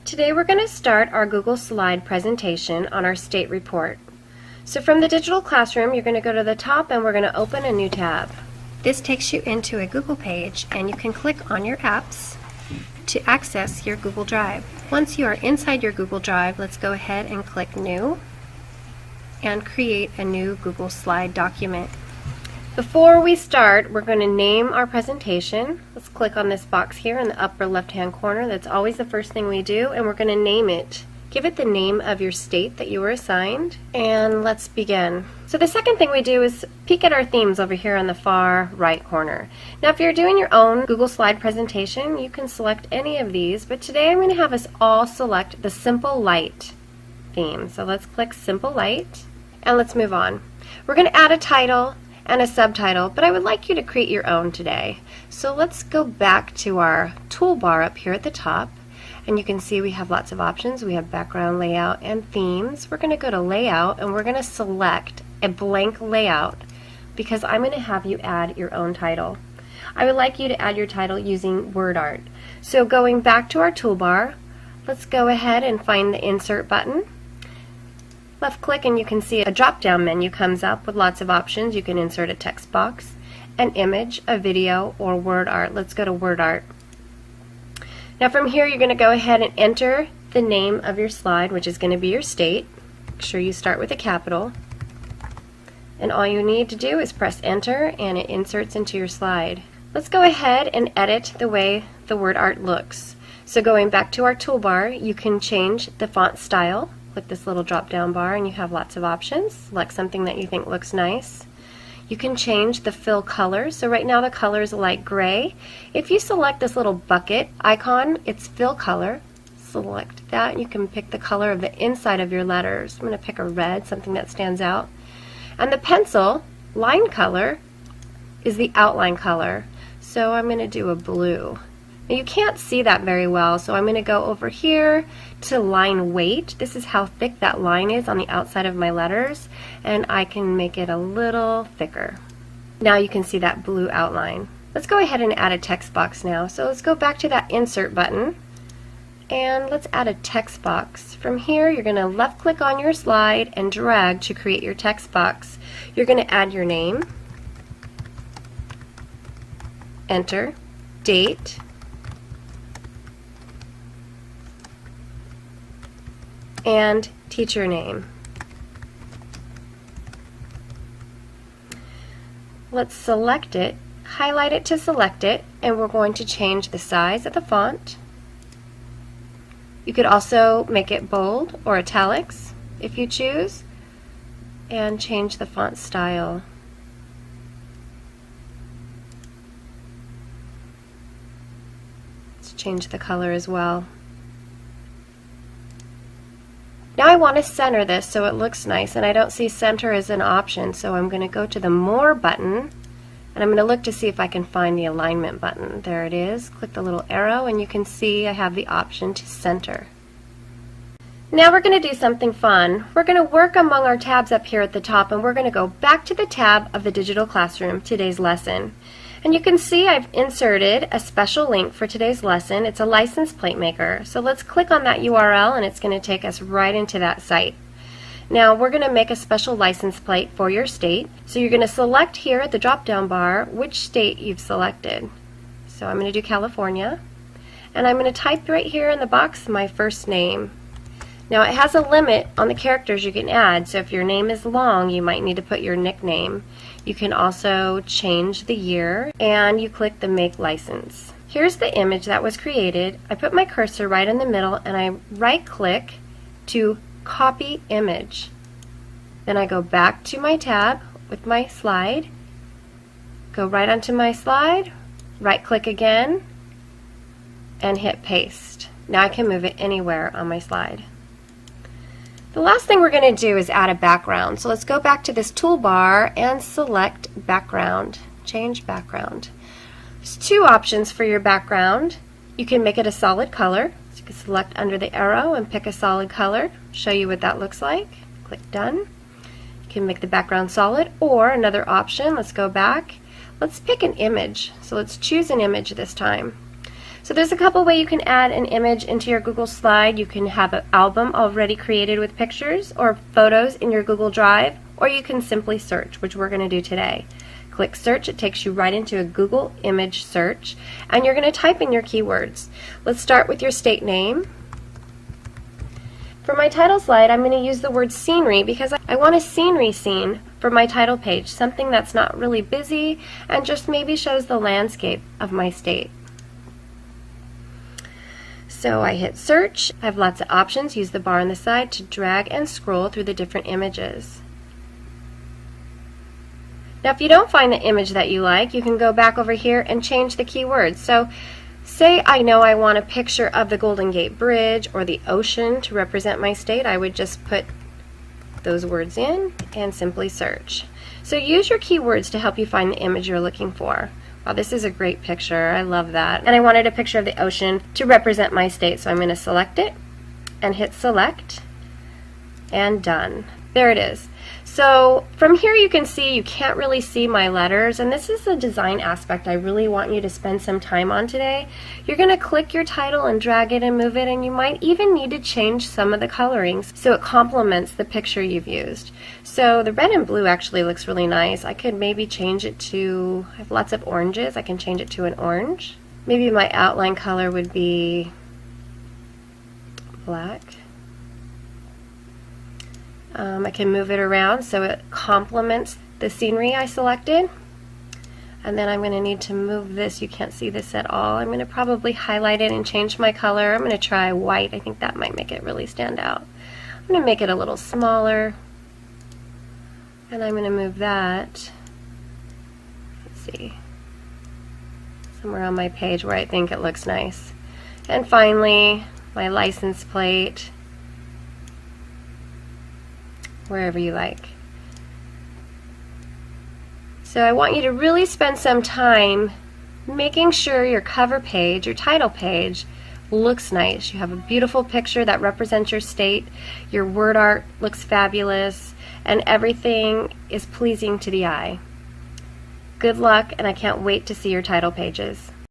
Today we're going to start our Google Slide presentation on our state report. So from the digital classroom, you're going to go to the top and we're going to open a new tab. This takes you into a Google page and you can click on your apps to access your Google Drive. Once you are inside your Google Drive, let's go ahead and click New and create a new Google Slide document. Before we start, we're going to name our presentation. Let's click on this box here in the upper left-hand corner. That's always the first thing we do, and we're going to name it. Give it the name of your state that you were assigned, and let's begin. So the second thing we do is peek at our themes over here on the far right corner. Now if you're doing your own Google Slide presentation, you can select any of these, but today I'm going to have us all select the Simple Light theme. So let's click Simple Light, and let's move on. We're going to add a title and a subtitle, but I would like you to create your own today. So let's go back to our toolbar up here at the top, and you can see we have lots of options. We have background, layout, and themes. We're going to go to layout and we're going to select a blank layout because I'm going to have you add your own title. I would like you to add your title using WordArt. So going back to our toolbar, let's go ahead and find the insert button. Left click and you can see a drop-down menu comes up with lots of options. You can insert a text box, an image, a video, or WordArt. Let's go to WordArt. Now from here you're going to go ahead and enter the name of your slide, which is going to be your state. Make sure you start with a capital. And all you need to do is press enter and it inserts into your slide. Let's go ahead and edit the way the WordArt looks. So going back to our toolbar, you can change the font style. Click this little drop down bar and you have lots of options. Select something that you think looks nice. You can change the fill color. So right now the color is light gray. If you select this little bucket icon, it's fill color. Select that. You can pick the color of the inside of your letters. I'm going to pick a red, something that stands out. And the pencil line color is the outline color. So I'm going to do a blue. Now you can't see that very well, so I'm going to go over here to line weight. This is how thick that line is on the outside of my letters, and I can make it a little thicker. Now you can see that blue outline. Let's go ahead and add a text box now. So let's go back to that insert button, and let's add a text box. From here, you're going to left click on your slide and drag to create your text box. You're going to add your name, enter, date, and teacher name. Let's select it, highlight it to select it, and we're going to change the size of the font. You could also make it bold or italics if you choose, and change the font style. Let's change the color as well. Now I want to center this so it looks nice, and I don't see center as an option, so I'm going to go to the More button, and I'm going to look to see if I can find the Alignment button. There it is. Click the little arrow, and you can see I have the option to center. Now we're going to do something fun. We're going to work among our tabs up here at the top, and we're going to go back to the tab of the digital classroom, today's lesson. And you can see I've inserted a special link for today's lesson. It's a license plate maker. So let's click on that URL and it's going to take us right into that site. Now we're going to make a special license plate for your state. So you're going to select here at the drop down bar which state you've selected. So I'm going to do California, and I'm going to type right here in the box my first name. Now it has a limit on the characters you can add, so if your name is long you might need to put your nickname. You can also change the year, and you click the Make License. Here's the image that was created. I put my cursor right in the middle and I right click to copy image. Then I go back to my tab with my slide, go right onto my slide, right click again, and hit paste. Now I can move it anywhere on my slide. The last thing we're going to do is add a background. So let's go back to this toolbar and select background. Change background. There's two options for your background. You can make it a solid color. So you can select under the arrow and pick a solid color. Show you what that looks like. Click done. You can make the background solid, or another option, let's go back. Let's pick an image. So let's choose an image this time. So there's a couple ways you can add an image into your Google Slide. You can have an album already created with pictures or photos in your Google Drive, or you can simply search, which we're going to do today. Click search, it takes you right into a Google image search, and you're going to type in your keywords. Let's start with your state name. For my title slide, I'm going to use the word scenery because I want a scenery scene for my title page, something that's not really busy and just maybe shows the landscape of my state. So I hit search. I have lots of options. Use the bar on the side to drag and scroll through the different images. Now if you don't find the image that you like, you can go back over here and change the keywords. So say I know I want a picture of the Golden Gate Bridge or the ocean to represent my state. I would just put those words in and simply search. So use your keywords to help you find the image you're looking for. Wow, this is a great picture. I love that. And I wanted a picture of the ocean to represent my state, so I'm going to select it and hit select and done. There it is. So from here you can see you can't really see my letters, and this is the design aspect I really want you to spend some time on today. You're going to click your title and drag it and move it, and you might even need to change some of the colorings so it complements the picture you've used. So the red and blue actually looks really nice. I could maybe change it to, I have lots of oranges, I can change it to an orange. Maybe my outline color would be black. I can move it around so it complements the scenery I selected. And then I'm going to need to move this. You can't see this at all. I'm going to probably highlight it and change my color. I'm going to try white. I think that might make it really stand out. I'm going to make it a little smaller. And I'm going to move that, let's see, somewhere on my page where I think it looks nice. And finally, my license plate, wherever you like. So I want you to really spend some time making sure your cover page, your title page, looks nice. You have a beautiful picture that represents your state, your word art looks fabulous, and everything is pleasing to the eye. Good luck, and I can't wait to see your title pages.